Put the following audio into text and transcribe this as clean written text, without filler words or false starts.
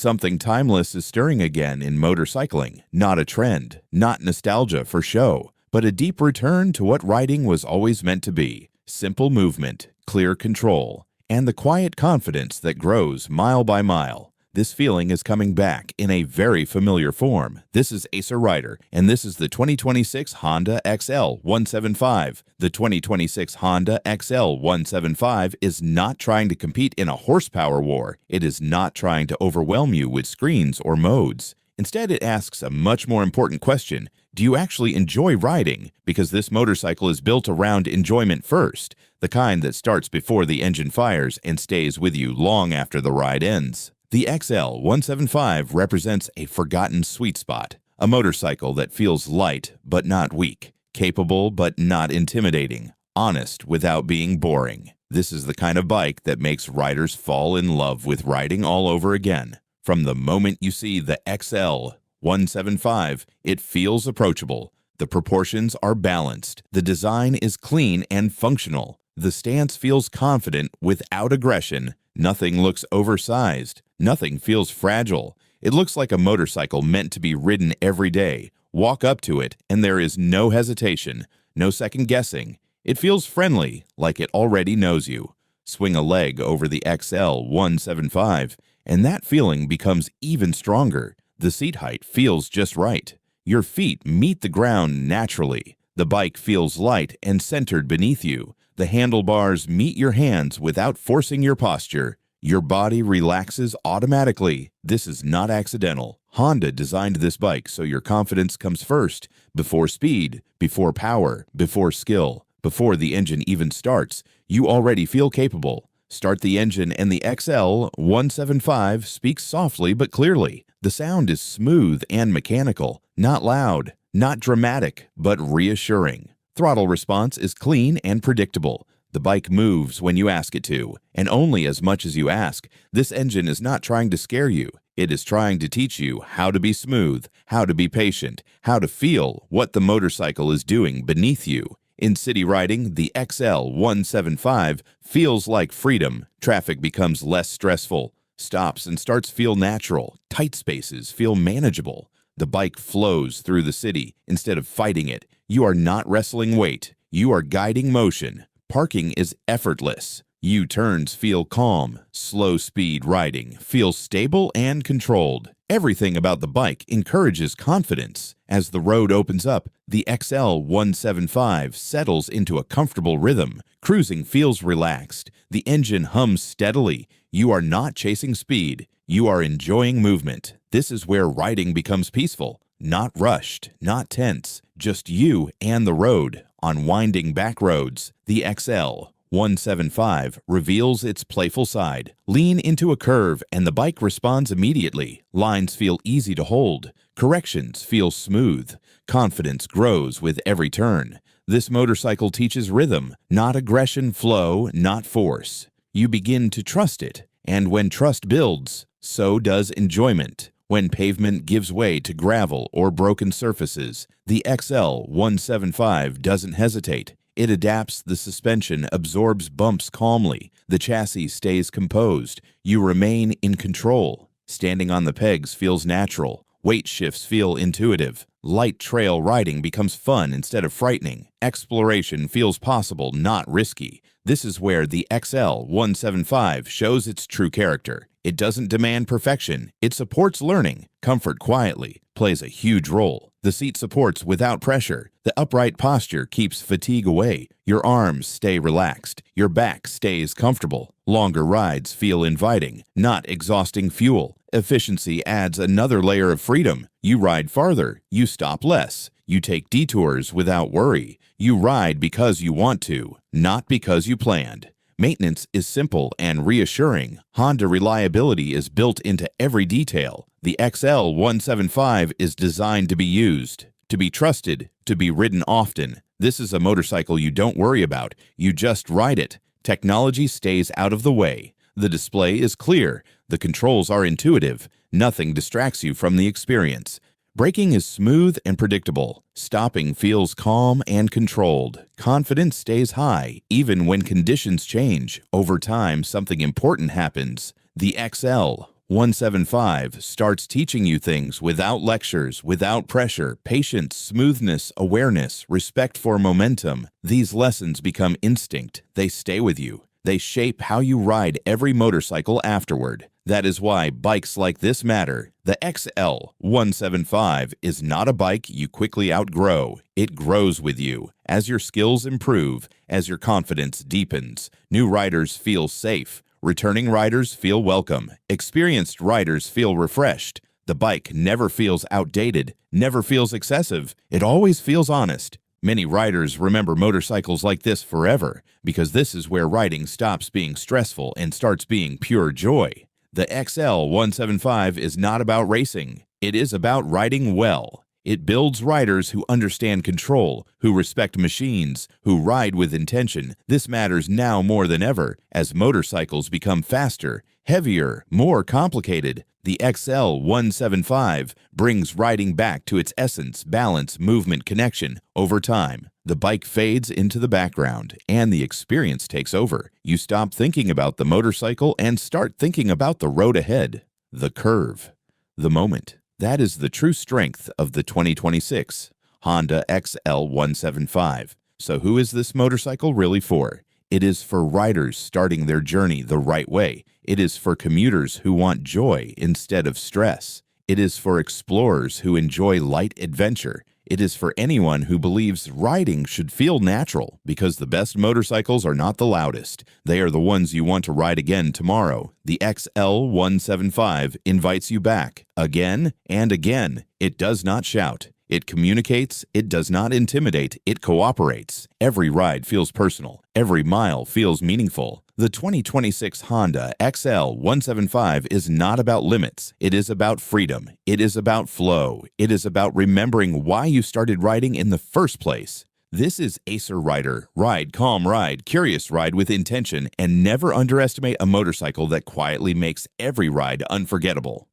Something timeless is stirring again in motorcycling, not a trend, not nostalgia for show, but a deep return to what riding was always meant to be: simple movement, clear control, and the quiet confidence that grows mile by mile. This feeling is coming back in a very familiar form. This is Acer Rider, and this is the 2026 Honda XL175. The 2026 Honda XL175 is not trying to compete in a horsepower war. It is not trying to overwhelm you with screens or modes. Instead, it asks a much more important question: do you actually enjoy riding? Because this motorcycle is built around enjoyment first, the kind that starts before the engine fires and stays with you long after the ride ends. The XL175 represents a forgotten sweet spot, a motorcycle that feels light but not weak, capable but not intimidating, honest without being boring. This is the kind of bike that makes riders fall in love with riding all over again. From the moment you see the XL175, it feels approachable. The proportions are balanced. The design is clean and functional. The stance feels confident without aggression. Nothing looks oversized. Nothing feels fragile. It looks like a motorcycle meant to be ridden every day. Walk up to it, and there is no hesitation, no second guessing. It feels friendly, like it already knows you. Swing a leg over the XL175, and that feeling becomes even stronger. The seat height feels just right. Your feet meet the ground naturally. The bike feels light and centered beneath you. The handlebars meet your hands without forcing your posture. Your body relaxes automatically. This is not accidental. Honda designed this bike so your confidence comes first, before speed, before power, before skill. Before the engine even starts, you already feel capable. Start the engine and the XL175 speaks softly but clearly. The sound is smooth and mechanical, not loud, not dramatic, but reassuring. Throttle response is clean and predictable. The bike moves when you ask it to, and only as much as you ask. This engine is not trying to scare you. It is trying to teach you how to be smooth, how to be patient, how to feel what the motorcycle is doing beneath you. In city riding, the XL175 feels like freedom. Traffic becomes less stressful. Stops and starts feel natural. Tight spaces feel manageable. The bike flows through the city instead of fighting it. You are not wrestling weight. You are guiding motion. Parking is effortless. U-turns feel calm. Slow speed riding feels stable and controlled. Everything about the bike encourages confidence. As the road opens up, the XL175 settles into a comfortable rhythm. Cruising feels relaxed. The engine hums steadily. You are not chasing speed. You are enjoying movement. This is where riding becomes peaceful. Not rushed, not tense, just you and the road. On winding back roads, the XL175 reveals its playful side. Lean into a curve and the bike responds immediately. Lines feel easy to hold. Corrections feel smooth. Confidence grows with every turn. This motorcycle teaches rhythm, not aggression, flow, not force. You begin to trust it, and when trust builds, so does enjoyment. When pavement gives way to gravel or broken surfaces, the XL175 doesn't hesitate. It adapts. The suspension absorbs bumps calmly. The chassis stays composed. You remain in control. Standing on the pegs feels natural. Weight shifts feel intuitive. Light trail riding becomes fun instead of frightening. Exploration feels possible, not risky. This is where the XL175 shows its true character. It doesn't demand perfection. It supports learning. Comfort quietly plays a huge role. The seat supports without pressure. The upright posture keeps fatigue away. Your arms stay relaxed. Your back stays comfortable. Longer rides feel inviting, not exhausting fuel. Efficiency adds another layer of freedom. You ride farther. You stop less. You take detours without worry. You ride because you want to, not because you planned. Maintenance is simple and reassuring. Honda reliability is built into every detail. The XL175 is designed to be used, to be trusted, to be ridden often. This is a motorcycle you don't worry about. You just ride it. Technology stays out of the way. The display is clear. The controls are intuitive. Nothing distracts you from the experience. Braking is smooth and predictable. Stopping feels calm and controlled. Confidence stays high, even when conditions change. Over time, something important happens. The XL 175 starts teaching you things without lectures, without pressure, patience, smoothness, awareness, respect for momentum. These lessons become instinct. They stay with you. They shape how you ride every motorcycle afterward. That is why bikes like this matter. The XL175 is not a bike you quickly outgrow. It grows with you. As your skills improve, as your confidence deepens, new riders feel safe. Returning riders feel welcome. Experienced riders feel refreshed. The bike never feels outdated, never feels excessive. It always feels honest. Many riders remember motorcycles like this forever because this is where riding stops being stressful and starts being pure joy. The XL175 is not about racing. It is about riding well. It builds riders who understand control, who respect machines, who ride with intention. This matters now more than ever as motorcycles become faster, heavier, more complicated. The XL175 brings riding back to its essence, balance, movement, connection. Over time, the bike fades into the background and the experience takes over. You stop thinking about the motorcycle and start thinking about the road ahead, the curve, the moment. That is the true strength of the 2026 Honda XL175. So who is this motorcycle really for? It is for riders starting their journey the right way. It is for commuters who want joy instead of stress. It is for explorers who enjoy light adventure. It is for anyone who believes riding should feel natural because the best motorcycles are not the loudest. They are the ones you want to ride again tomorrow. The XL175 invites you back again and again. It does not shout. It communicates. It does not intimidate. It cooperates. Every ride feels personal. Every mile feels meaningful. The 2026 Honda XL175 is not about limits. It is about freedom. It is about flow. It is about remembering why you started riding in the first place. This is Acer Rider. Ride, calm ride, curious ride with intention, and never underestimate a motorcycle that quietly makes every ride unforgettable.